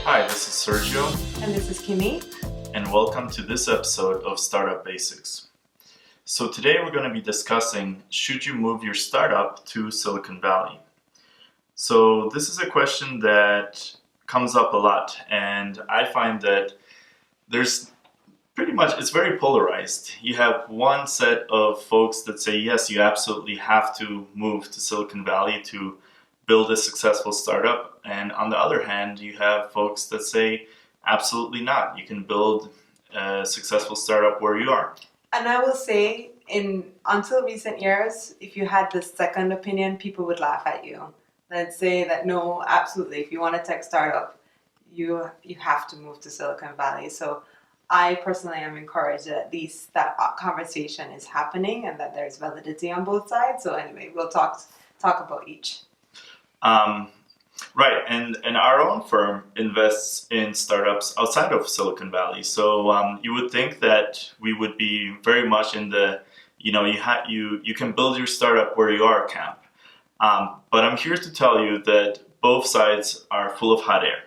Hi, this is Sergio, And this is Kimmy. and welcome to this episode of Startup Basics. So today we're going to be discussing, should you move your startup to Silicon Valley? So this is a question that comes up a lot, and I find that there's pretty much, it's very polarized. You have one set of folks that say, yes, you absolutely have to move to Silicon Valley to build a successful startup. And on the other hand, you have folks that say, absolutely not. You can build a successful startup where you are. And I will say, until recent years, if you had the second opinion, people would laugh at you. They'd say that no, absolutely, if you want a tech startup, you have to move to Silicon Valley. So I personally am encouraged that at least that conversation is happening and that there's validity on both sides. So anyway, we'll talk about each. Right, and our own firm invests in startups outside of Silicon Valley. So you would think that we would be very much in the, you can build your startup where you are camp. But I'm here to tell you that both sides are full of hot air.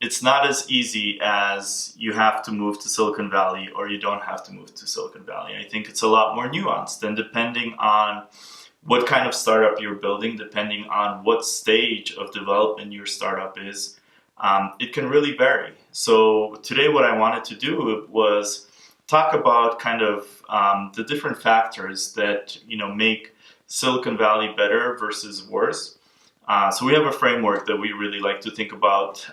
It's not as easy as you have to move to Silicon Valley or you don't have to move to Silicon Valley. I think it's a lot more nuanced, and depending on what kind of startup you're building, depending on what stage of development your startup is, it can really vary. So today what I wanted to do was talk about kind of the different factors that make Silicon Valley better versus worse. So we have a framework that we really like to think about,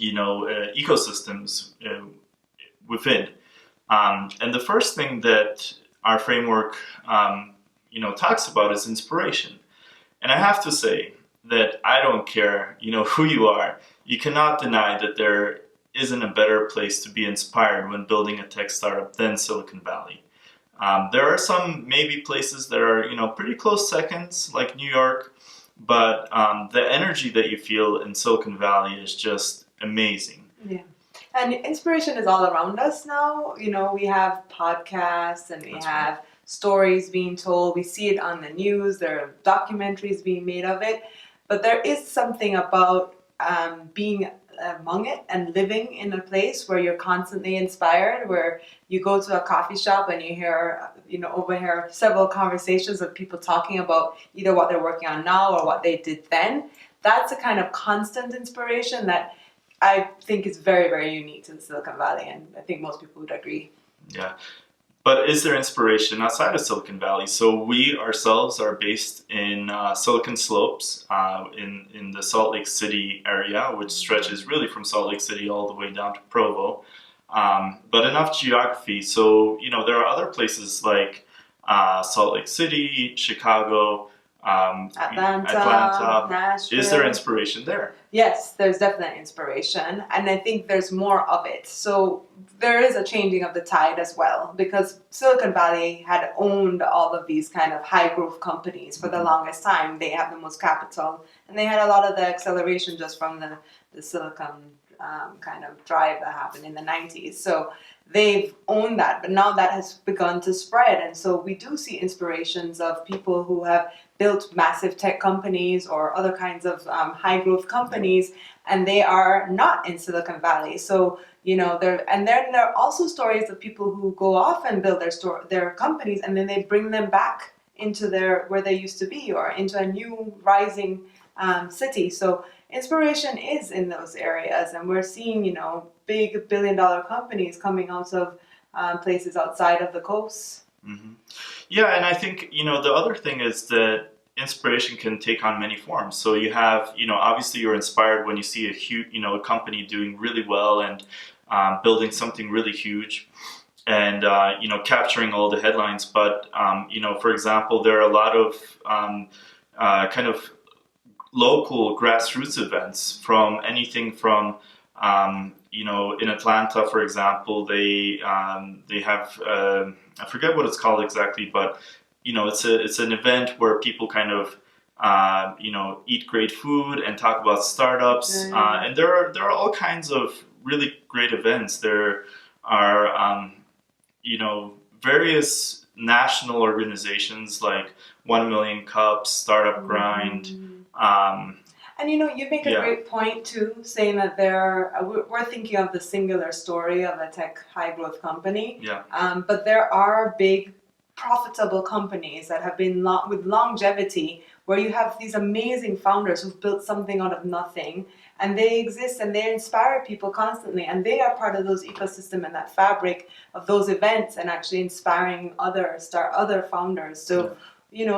ecosystems within. And the first thing that our framework talks about is inspiration. And I have to say that I don't care, who you are. You cannot deny that there isn't a better place to be inspired when building a tech startup than Silicon Valley. There are some maybe places that are, pretty close seconds, like New York, but the energy that you feel in Silicon Valley is just amazing. Yeah. And inspiration is all around us now. We have podcasts and we have stories being told. We see it on the news. There are documentaries being made of it. But there is something about being among it and living in a place where you're constantly inspired, where you go to a coffee shop and you overhear several conversations of people talking about either what they're working on now or what they did then. That's a kind of constant inspiration that I think is very, very unique to the Silicon Valley, and I think most people would agree. Yeah. But is there inspiration outside of Silicon Valley? So we ourselves are based in Silicon Slopes in the Salt Lake City area, which stretches really from Salt Lake City all the way down to Provo. But enough geography. So, there are other places like Salt Lake City, Chicago, Atlanta, Nashville. Is there inspiration there? Yes, there's definite inspiration, and I think there's more of it. So there is a changing of the tide as well, because Silicon Valley had owned all of these kind of high growth companies for the longest time. They have the most capital, and they had a lot of the acceleration just from the Silicon kind of drive that happened in the 90s. So they've owned that, but now that has begun to spread. And so we do see inspirations of people who have built massive tech companies or other kinds of high growth companies, and they are not in Silicon Valley. So, there are also stories of people who go off and build their companies, and then they bring them back into where they used to be, or into a new rising city. So inspiration is in those areas, and we're seeing, big billion-dollar companies coming out of places outside of the coast. Mm-hmm. Yeah, and I think, the other thing is that inspiration can take on many forms. So you have, obviously you're inspired when you see a huge, a company doing really well and building something really huge and, capturing all the headlines. But, for example, there are a lot of kind of local grassroots events, from anything from in Atlanta, for example, they have I forget what it's called exactly, but it's an event where people kind of eat great food and talk about startups, and there are all kinds of really great events. There are various national organizations like 1 Million Cups, Startup Grind. And you make a great point too, saying that we're thinking of the singular story of a tech high growth company. But there are big profitable companies that have been with longevity, where you have these amazing founders who've built something out of nothing, and they exist and they inspire people constantly, and they are part of those ecosystem and that fabric of those events, and actually inspiring other founders. So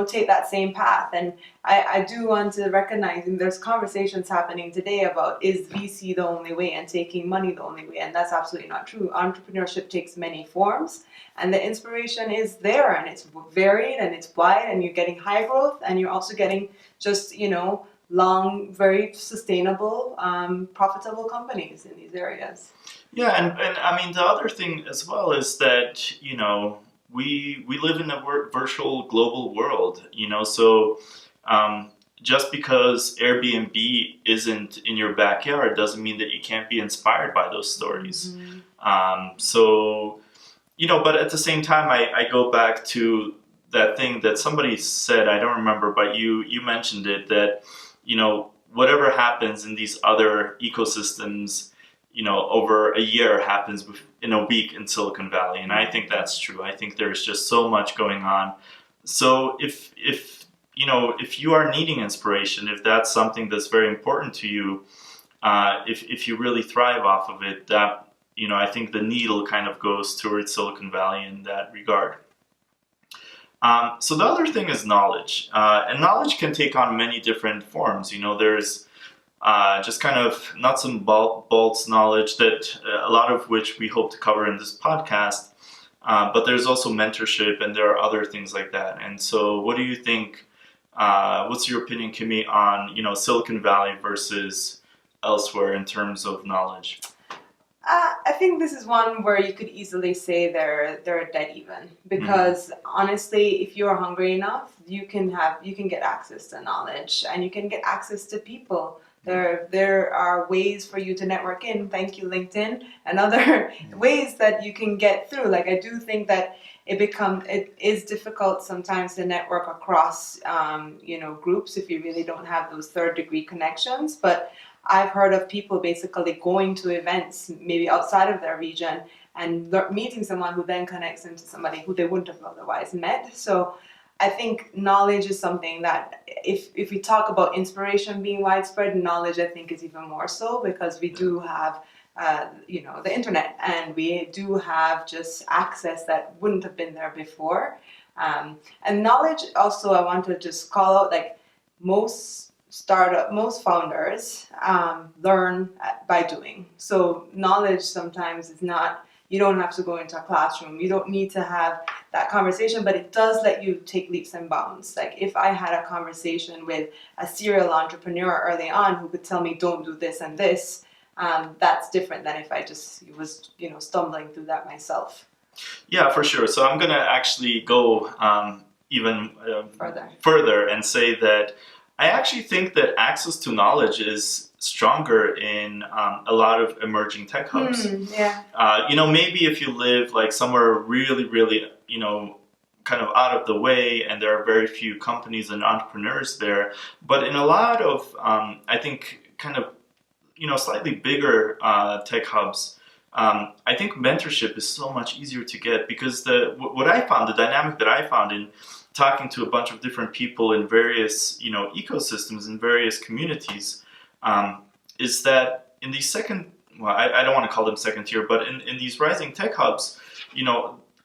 take that same path. And I do want to recognize, and there's conversations happening today about, is VC the only way and taking money the only way? And that's absolutely not true. Entrepreneurship takes many forms, and the inspiration is there, and it's varied and it's wide, and you're getting high growth, and you're also getting just long, very sustainable, profitable companies in these areas. Yeah, and I mean, the other thing as well is that we live in a virtual global world, so just because Airbnb isn't in your backyard doesn't mean that you can't be inspired by those stories. So but at the same time, I go back to that thing that somebody said, I don't remember, but you mentioned it, that whatever happens in these other ecosystems over a year happens in a week in Silicon Valley. And I think that's true. I think there's just so much going on. So if you are needing inspiration, if that's something that's very important to you, if you really thrive off of it, that, I think the needle kind of goes towards Silicon Valley in that regard. So the other thing is knowledge. And knowledge can take on many different forms. There's just kind of nuts and bolts knowledge, that a lot of which we hope to cover in this podcast. But there's also mentorship, and there are other things like that. And so what do you think, what's your opinion, Kimmy, on, Silicon Valley versus elsewhere in terms of knowledge? I think this is one where you could easily say they're dead even, because honestly, if you're hungry enough, you can get access to knowledge, and you can get access to people. There are ways for you to network in, thank you LinkedIn, and other ways that you can get through. Like, I do think that it is difficult sometimes to network across groups if you really don't have those third degree connections. But I've heard of people basically going to events maybe outside of their region and meeting someone who then connects them to somebody who they wouldn't have otherwise met. So I think knowledge is something that, if we talk about inspiration being widespread, knowledge I think is even more so, because we do have the internet, and we do have just access that wouldn't have been there before. And knowledge also, I want to just call out, like, most founders learn by doing. So knowledge sometimes is not, you don't have to go into a classroom, you don't need to have that conversation, but it does let you take leaps and bounds. Like, if I had a conversation with a serial entrepreneur early on who could tell me, don't do this and this, that's different than if I just was stumbling through that myself. Yeah, for sure. So I'm gonna actually go even further and say that I actually think that access to knowledge is stronger in a lot of emerging tech hubs. Maybe if you live like somewhere really, really, kind of out of the way, and there are very few companies and entrepreneurs there. But in a lot of, I think, kind of, slightly bigger tech hubs, I think mentorship is so much easier to get, because the dynamic that I found in talking to a bunch of different people in various, ecosystems in various communities, is that in these I don't want to call them second tier, but in these rising tech hubs,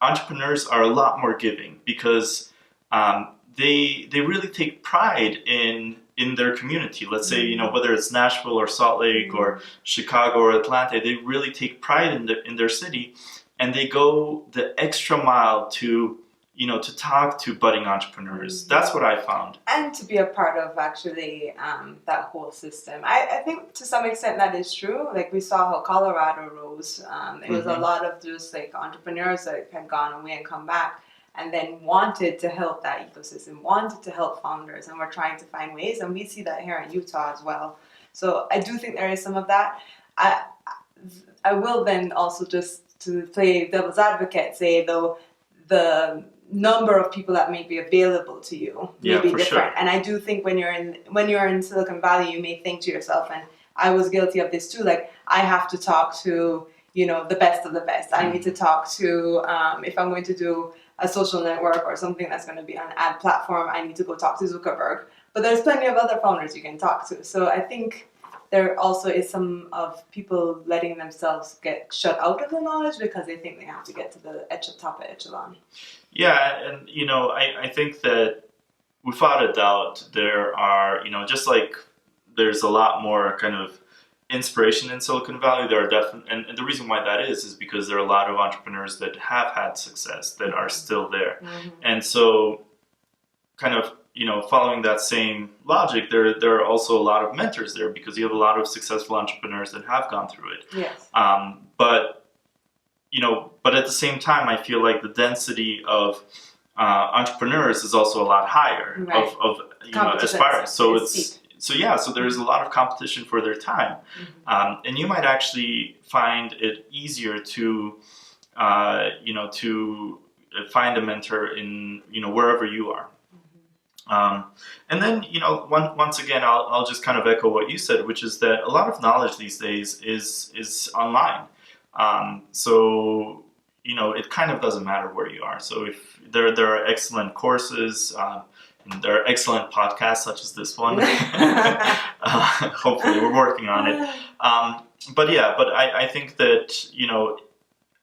entrepreneurs are a lot more giving, because they really take pride in their community. Let's say, whether it's Nashville or Salt Lake or Chicago or Atlanta, they really take pride in their city, and they go the extra mile to talk to budding entrepreneurs. That's what I found. And to be a part of actually that whole system. I think to some extent that is true. Like, we saw how Colorado rose. It was a lot of just like entrepreneurs that had gone away and come back, and then wanted to help that ecosystem, wanted to help founders, and we're trying to find ways. And we see that here in Utah as well. So I do think there is some of that. I will then also, just to play devil's advocate, say though, the number of people that may be available to you may be different. Sure. And I do think when you're in Silicon Valley, you may think to yourself, and I was guilty of this too, like I have to talk to, the best of the best. I need to talk to, if I'm going to do a social network or something that's going to be on an ad platform, I need to go talk to Zuckerberg. But there's plenty of other founders you can talk to. So I think there also is some of people letting themselves get shut out of the knowledge because they think they have to get to the top of echelon. Yeah, and I think that without a doubt there are, just like there's a lot more kind of inspiration in Silicon Valley, there are definitely, and the reason why that is because there are a lot of entrepreneurs that have had success that are still there. And so kind of, following that same logic, there are also a lot of mentors there because you have a lot of successful entrepreneurs that have gone through it. Yes. But at the same time, I feel like the density of entrepreneurs is also a lot higher right. of aspirants. So there's a lot of competition for their time, and you might actually find it easier to find a mentor in wherever you are. And then, once again, I'll just kind of echo what you said, which is that a lot of knowledge these days is online. So it kind of doesn't matter where you are. So if there are excellent courses, and there are excellent podcasts such as this one. Hopefully, we're working on it. But I think that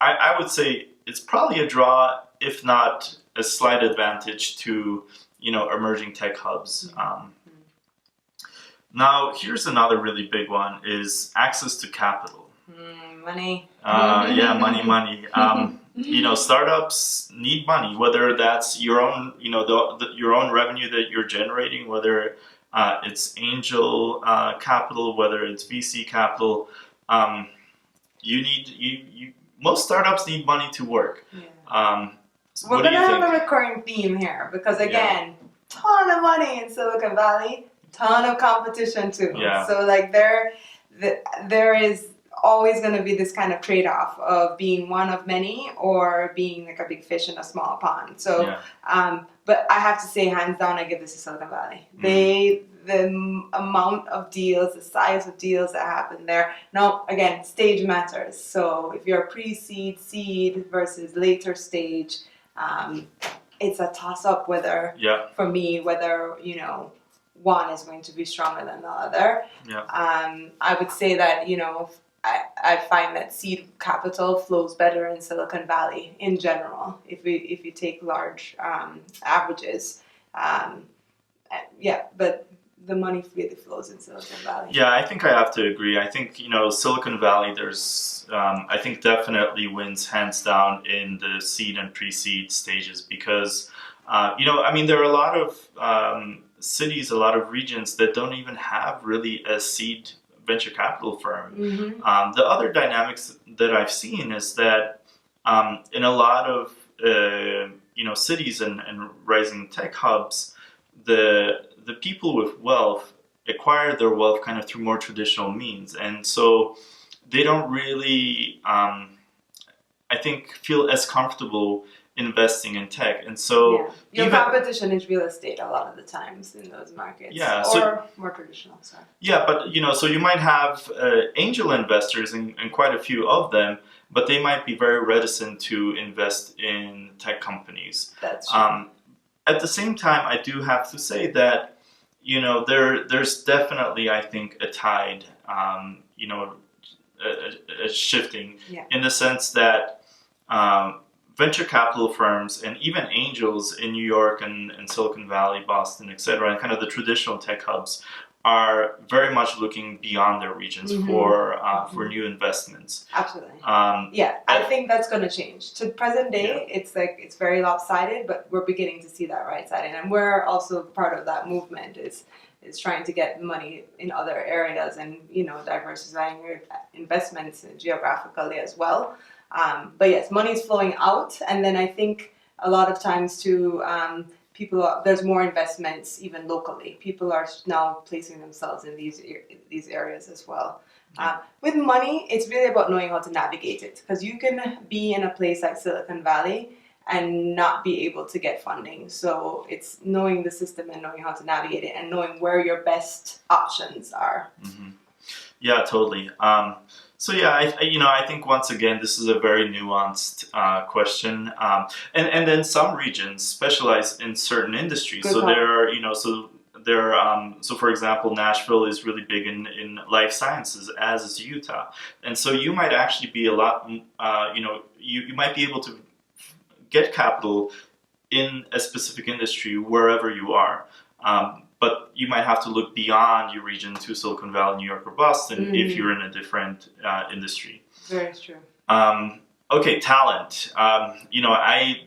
I would say it's probably a draw, if not a slight advantage to emerging tech hubs. Now, here's another really big one: is access to capital. Money. Money. Startups need money, whether that's your own, your own revenue that you're generating, whether it's angel capital, whether it's VC capital. Most startups need money to work. Yeah. We're going to have a recurring theme here because, again, ton of money in Silicon Valley, ton of competition too. Yeah. So like there is always going to be this kind of trade-off of being one of many or being like a big fish in a small pond. So, but I have to say, hands down, I give this to Silicon Valley. The amount of deals, the size of deals that happen there. Now, again, stage matters. So if you're pre-seed, seed versus later stage, it's a toss-up whether, for me, whether, one is going to be stronger than the other. I would say that, I find that seed capital flows better in Silicon Valley in general. If you take large averages, but the money really flows in Silicon Valley. Yeah, I think I have to agree. I think Silicon Valley, there's I think definitely wins hands down in the seed and pre-seed stages because there are a lot of cities, a lot of regions that don't even have really a seed venture capital firm. The other dynamics that I've seen is that in a lot of cities and rising tech hubs, the people with wealth acquire their wealth kind of through more traditional means, and so they don't really, I think, feel as comfortable investing in tech. And so your competition is real estate a lot of the times in those markets, or more traditional. But so you might have angel investors and quite a few of them, but they might be very reticent to invest in tech companies. That's true. At the same time, I do have to say that there's definitely, I think, a tide, a shifting in the sense that venture capital firms and even angels in New York and Silicon Valley, Boston, etc., and kind of the traditional tech hubs are very much looking beyond their regions for new investments. Absolutely. I think that's going to change. To present day, it's very lopsided, but we're beginning to see that right side, and we're also part of that movement. Is trying to get money in other areas and diversifying your investments geographically as well. But yes, money is flowing out, and then I think a lot of times too, there's more investments even locally. People are now placing themselves in these areas as well. With money, it's really about knowing how to navigate it, because you can be in a place like Silicon Valley and not be able to get funding. So it's knowing the system and knowing how to navigate it and knowing where your best options are. Mm-hmm. Yeah, totally. So yeah, I think once again this is a very nuanced question, and then some regions specialize in certain industries. Good So point. there are so for example, Nashville is really big in life sciences, as is Utah, and so you might actually be a lot, you might be able to get capital in a specific industry wherever you are. But you might have to look beyond your region to Silicon Valley, New York, or Boston if you're in a different industry. Very true. Okay, talent. I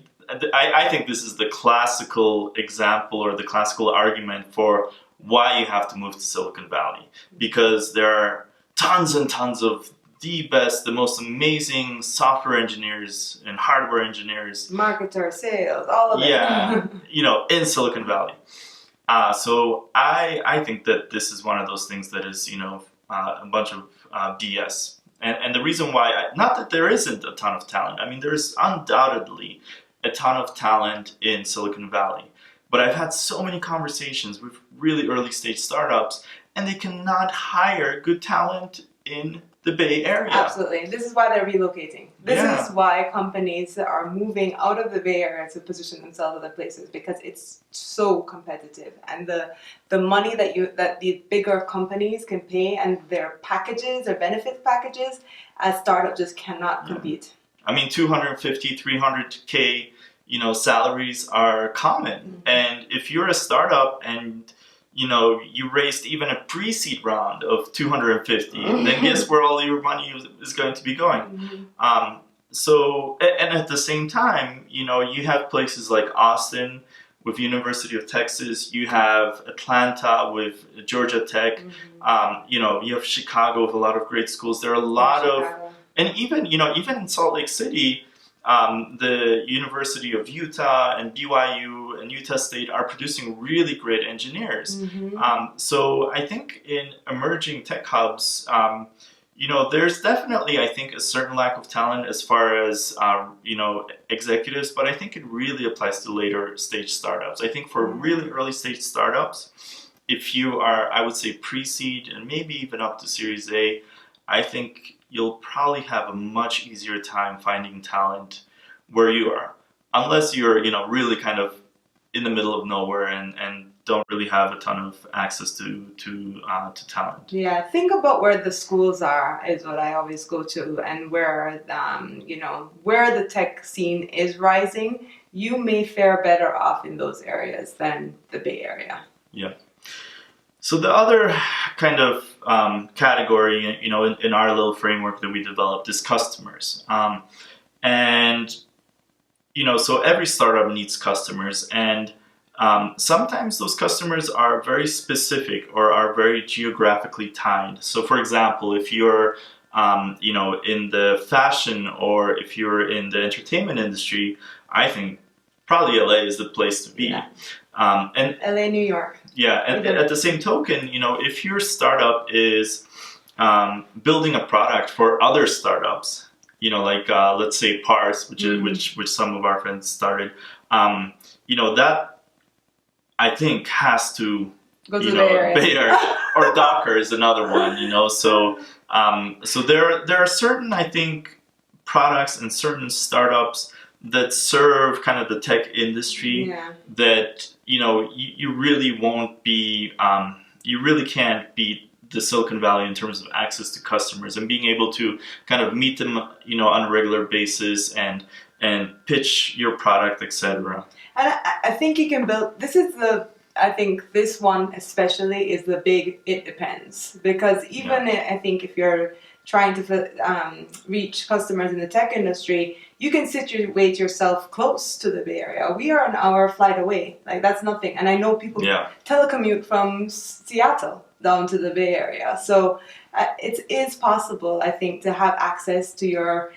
think this is the classical example or the classical argument for why you have to move to Silicon Valley, because there are tons and tons of the best, the most amazing software engineers and hardware engineers. Marketer, sales, all of it. Yeah, in Silicon Valley. So I think that this is one of those things that is, a bunch of BS. And the reason why, not that there isn't a ton of talent. I mean, there is undoubtedly a ton of talent in Silicon Valley. But I've had so many conversations with really early stage startups, and they cannot hire good talent in the Bay Area. Absolutely. This is why they're relocating. This is why companies are moving out of the Bay Area to position themselves other places, because it's so competitive, and the money that the bigger companies can pay and their packages, their benefit packages, as startups just cannot compete. I mean, 250, 300K, salaries are common. Mm-hmm. And if you're a startup and you raised even a pre-seed round of 250, then guess where all your money is going to be going. Mm-hmm. So, and at the same time, you have places like Austin with University of Texas, you have Atlanta with Georgia Tech, you have Chicago with a lot of great schools. There are a lot of, and even in Salt Lake City, the University of Utah and BYU and Utah State are producing really great engineers. Mm-hmm. So I think in emerging tech hubs, there's definitely, I think, a certain lack of talent as far as, executives, but I think it really applies to later stage startups. I think for really early stage startups, if you are, I would say, pre-seed and maybe even up to Series A, I think you'll probably have a much easier time finding talent where you are, unless you're, really kind of in the middle of nowhere and don't really have a ton of access to talent. Yeah, think about where the schools are is what I always go to, and where where the tech scene is rising. You may fare better off in those areas than the Bay Area. Yeah. So the other kind of category, in our little framework that we developed is customers. So every startup needs customers, and sometimes those customers are very specific or are very geographically tied. So for example, if you're, in the fashion or if you're in the entertainment industry, I think probably LA is the place to be. Yeah. And LA, New York. Yeah, and at the same token, if your startup is building a product for other startups, like let's say Parse, which some of our friends started, that I think has to go to the Bay Area. Or Docker is another one, So there are certain, I think, products and certain startups that serve kind of the tech industry that you really won't be you really can't beat the Silicon Valley in terms of access to customers and being able to kind of meet them on a regular basis and pitch your product, etc. And I think you can build, I think this one especially is the big it depends, because even I think if you're trying to reach customers in the tech industry, you can situate yourself close to the Bay Area. We are an hour flight away. Like, that's nothing. And I know people telecommute from Seattle down to the Bay Area. So it is possible, I think, to have access to your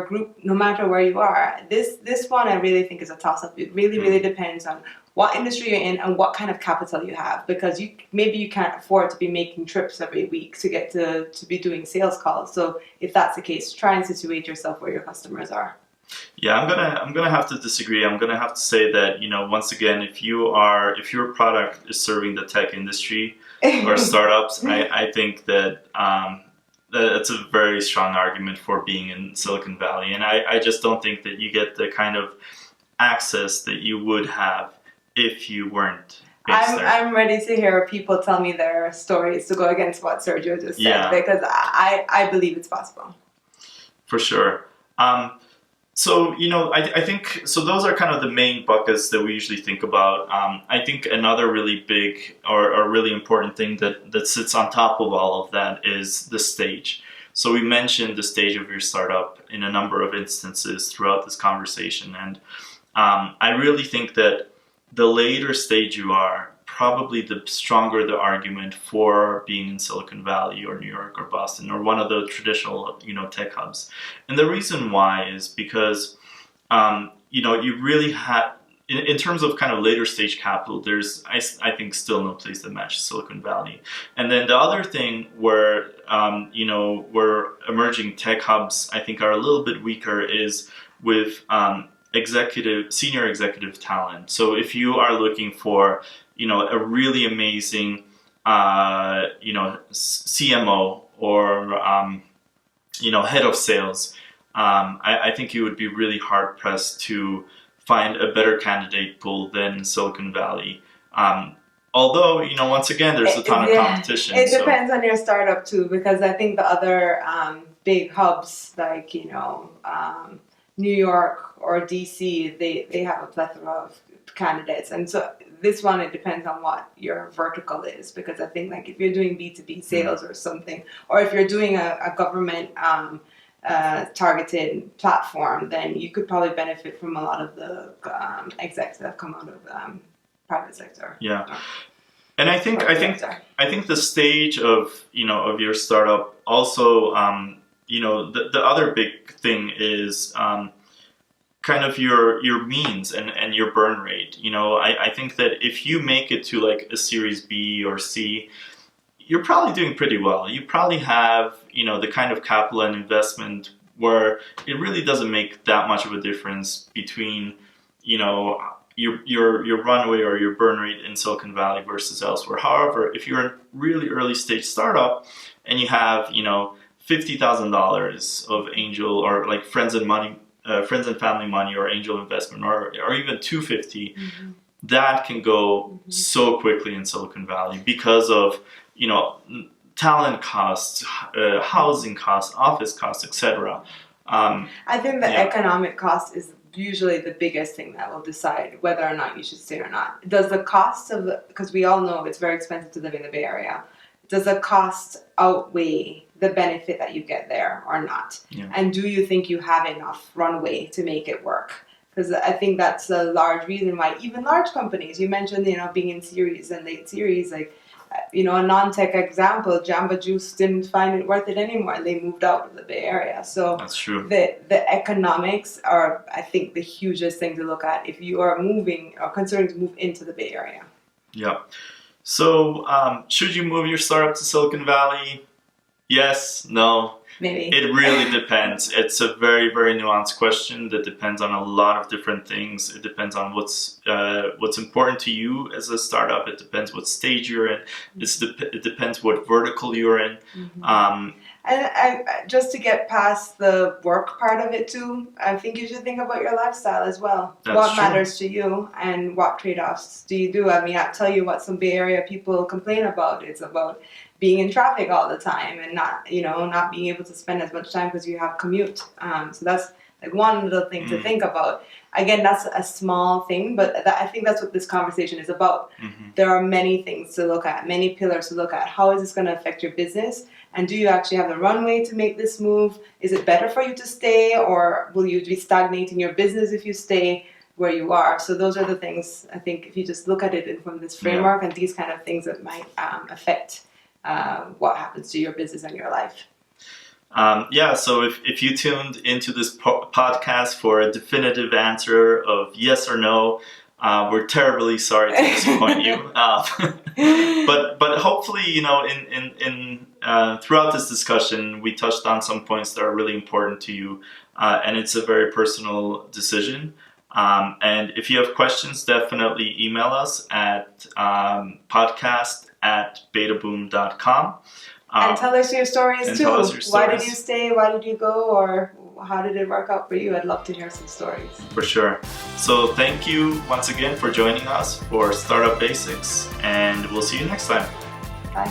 group no matter where you are. This one I really think is a toss-up. It really depends on what industry you're in and what kind of capital you have, because maybe you can't afford to be making trips every week to get to be doing sales calls. So if that's the case, try and situate yourself where your customers are. Yeah, I'm gonna have to disagree. I'm gonna have to say that, once again, if your product is serving the tech industry or startups, I think that that's a very strong argument for being in Silicon Valley, and I just don't think that you get the kind of access that you would have if you weren't based there. I'm ready to hear people tell me their stories to go against what Sergio just said, because I believe it's possible. For sure. So, I think, so those are kind of the main buckets that we usually think about. I think another really big or really important thing that sits on top of all of that is the stage. So we mentioned the stage of your startup in a number of instances throughout this conversation. And I really think that the later stage you are, probably the stronger the argument for being in Silicon Valley or New York or Boston or one of the traditional, tech hubs. And the reason why is because, you really have, in terms of kind of later stage capital, there's, I think, still no place that matches Silicon Valley. And then the other thing where, where emerging tech hubs, I think, are a little bit weaker is with senior executive talent. So if you are looking for, a really amazing, CMO or, head of sales, I think you would be really hard pressed to find a better candidate pool than Silicon Valley. Although, once again, there's a ton of competition. It depends on your startup too, because I think the other big hubs like, New York or DC, they have a plethora of candidates. And so this one, it depends on what your vertical is, because I think like if you're doing B2B sales or something, or if you're doing a government targeted platform, then you could probably benefit from a lot of the execs that have come out of private sector. Yeah. And I think the stage of, of your startup also, the other big thing is kind of your means and your burn rate. I think that if you make it to like a Series B or C, you're probably doing pretty well. You probably have, the kind of capital and investment where it really doesn't make that much of a difference between, your runway or your burn rate in Silicon Valley versus elsewhere. However, if you're a really early stage startup and you have, $50,000 of angel or like friends and family money or angel investment or even 250, that can go so quickly in Silicon Valley because of, talent costs, housing costs, office costs, etc. I think the economic cost is usually the biggest thing that will decide whether or not you should stay or not. Does the cost of because we all know it's very expensive to live in the Bay Area, does the cost outweigh the benefit that you get there or not? Yeah. And do you think you have enough runway to make it work? Because I think that's a large reason why even large companies, you mentioned, being in series and late series, like, a non-tech example, Jamba Juice didn't find it worth it anymore. They moved out of the Bay Area. So that's true. The economics are, I think, the hugest thing to look at if you are moving or considering to move into the Bay Area. Yeah. So should you move your startup to Silicon Valley? Yes, no. Maybe. It really depends. It's a very, very nuanced question that depends on a lot of different things. It depends on what's important to you as a startup. It depends what stage you're in. It depends what vertical you're in. And just to get past the work part of it too, I think you should think about your lifestyle as well. What matters to you and what trade-offs do you do? I mean, I'll tell you what some Bay Area people complain about. It's about being in traffic all the time and not being able to spend as much time because you have commute. So that's like one little thing to think about. Again, that's a small thing, but I think that's what this conversation is about. There are many things to look at, many pillars to look at. How is this going to affect your business? And do you actually have the runway to make this move? Is it better for you to stay, or will you be stagnating your business if you stay where you are? So those are the things, I think, if you just look at it from this framework and these kind of things that might affect what happens to your business and your life. So if you tuned into this podcast for a definitive answer of yes or no, we're terribly sorry to disappoint you. But hopefully, in throughout this discussion, we touched on some points that are really important to you. and it's a very personal decision. And if you have questions, definitely email us at podcast@betaboom.com. And tell us your stories too. Tell us your Why did stories. you stay? Why did you go? Or how did it work out for you? I'd love to hear some stories. For sure. So thank you once again for joining us for Startup Basics, and we'll see you next time. Bye.